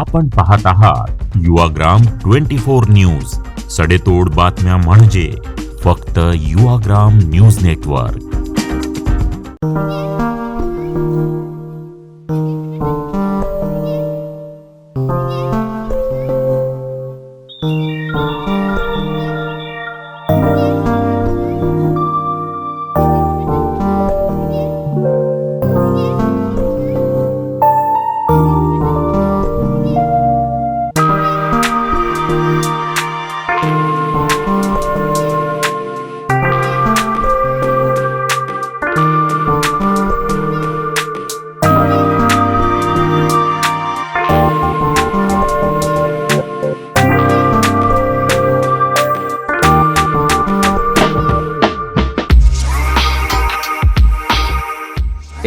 आपण पाहत आहात युवाग्राम 24 न्यूज. सडेतोड बातम्या म्हणजे फक्त Yuvagram news network.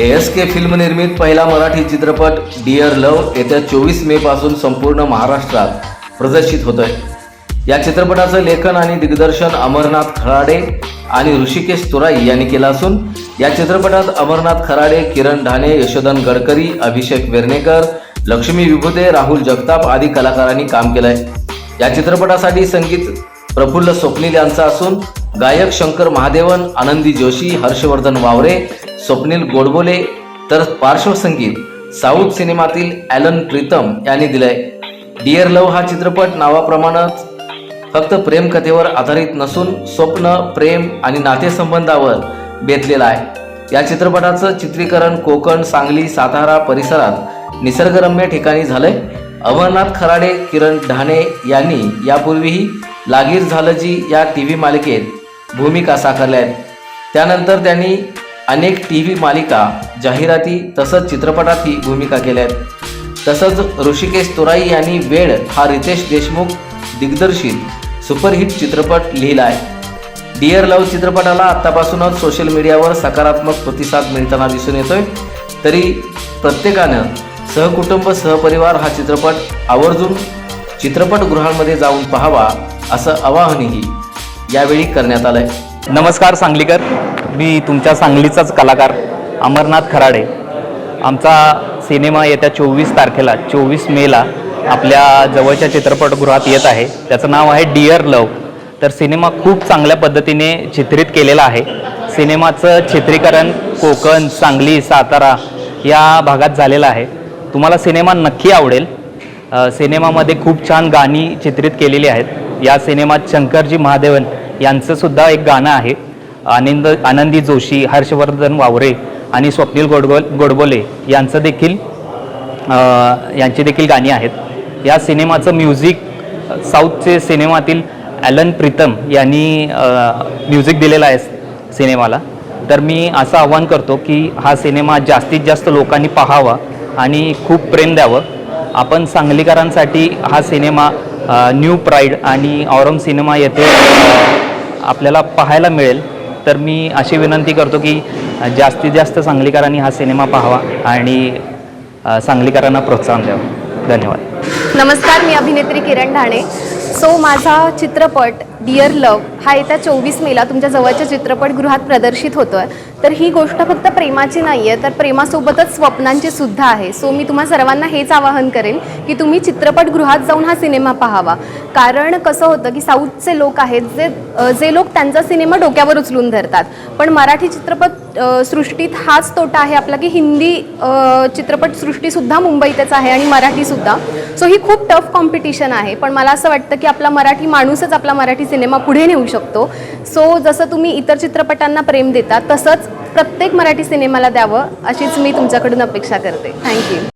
ASK film निर्मित पहिला मराठी चित्रपट डिअर लव्ह येत्या 24 मे पासून संपूर्ण महाराष्ट्रात प्रदर्शित होतोय. या चित्रपटाचं लेखन आणि दिग्दर्शन अमरनाथ खराडे आणि ऋषिकेश तुराई यांनी केलं असून या चित्रपटात अमरनाथ खराडे, किरण ढाणे, यशोधन गडकरी, अभिषेक वेर्णेकर, लक्ष्मी विभुते, राहुल जगताप आदी कलाकारांनी काम केलंय. या चित्रपटासाठी संगीत प्रफुल्ल स्वप्नील यांचं असून गायक शंकर महादेवन, आनंदी जोशी, हर्षवर्धन वावरे, स्वप्नील गोडबोले तर पार्श्वसंगीत साऊथ सिनेमातील ॲलन प्रीतम यांनी दिलंय. डिअर लव्ह हा चित्रपट नावाप्रमाणेच फक्त प्रेमकथेवर आधारित नसून स्वप्न, प्रेम आणि नातेसंबंधावर बेतलेला आहे. या चित्रपटाचं चित्रीकरण कोकण, सांगली, सातारा परिसरात निसर्गरम्य ठिकाणी झालंय. अमरनाथ खराडे, किरण ढाणे यांनी यापूर्वीही लागीर झालं जी या टीव्ही मालिकेत भूमिका साकारल्या आहेत. त्यानंतर त्यांनी अनेक टीव्ही मालिका, जाहिराती तसंच चित्रपटातही भूमिका केल्या आहेत. तसंच ऋषिकेश तुराई यांनी वेळ हा रितेश देशमुख दिग्दर्शित सुपरहिट चित्रपट लिहिला आहे. डिअर लव्ह चित्रपटाला आत्तापासूनच सोशल मीडियावर सकारात्मक प्रतिसाद मिळताना दिसून येतोय. तरी प्रत्येकानं सहकुटुंब सहपरिवार हा चित्रपट आवर्जून चित्रपटगृहांमध्ये जाऊन पाहावा असं आवाहनही यावेळी करण्यात आलंय. नमस्कार सांगलीकर, मी तुमच्या सांगलीचाच कलाकार अमरनाथ खराडे. आमचा सिनेमा येत्या 24 मेला आपल्या जवळच्या चित्रपटगृहात येत आहे. त्याचं नाव आहे डिअर लव्ह. तर सिनेमा खूप चांगल्या पद्धतीने चित्रित केलेला आहे. सिनेमाचं चित्रीकरण कोकण, सांगली, सातारा या भागात झालेलं आहे. तुम्हाला सिनेमा नक्की आवडेल. सिनेमामध्ये खूप छान गाणी चित्रित केलेली आहेत. या सिनेमात शंकरजी महादेवन यांचं सुद्धा एक गाणं आहे. आनंदी जोशी, हर्षवर्धन वावरे आणि स्वप्नील गोडबोले यांची देखील गाणी आहेत. या सिनेमाचं म्युझिक साऊथचे सिनेमातील ॲलन प्रीतम यांनी म्युझिक दिलेलं आहे सिनेमाला. तर मी असं आवाहन करतो की हा सिनेमा जास्तीत जास्त लोकांनी पाहावा आणि खूप प्रेम द्यावं. आपण सांगलीकरांसाठी हा सिनेमा न्यू प्राईड आणि औरंग सिनेमा येथे आपल्याला पाहायला मिळेल. तर मी अशी विनंती करतो की जास्तीत जास्त सांगलीकरांनी हा सिनेमा पाहावा आणि सांगलीकरांना प्रोत्साहन द्यावं. धन्यवाद. नमस्कार, मी अभिनेत्री किरण ढाणे. माझा चित्रपट डिअर लव्ह हा येत्या 24 मेला तुमच्या जवळच्या चित्रपटगृहात प्रदर्शित होतो आहे. तर ही गोष्ट फक्त प्रेमाची नाही आहे, तर प्रेमासोबतच स्वप्नांची सुद्धा आहे. मी तुम्हा सर्वांना हेच आवाहन करेन की तुम्ही चित्रपटगृहात जाऊन हा सिनेमा पाहावा. कारण कसं होतं की साऊथचे लोक आहेत जे लोक त्यांचा सिनेमा डोक्यावर उचलून धरतात. पण मराठी चित्रपट सृष्टीत हाच तोटा आहे आपला की हिंदी चित्रपटसृष्टीसुद्धा मुंबईतच आहे आणि मराठीसुद्धा. ही खूप टफ कॉम्पिटिशन आहे. पण मला असं वाटतं की आपला मराठी माणूसच आपला मराठी सिनेमा पुढे नेऊ शकतो. जसं तुम्ही इतर चित्रपटांना प्रेम देता तसंच प्रत्येक मराठी सिनेमाला द्यावं अशीच मी तुमच्याकडून अपेक्षा करते. थँक्यू.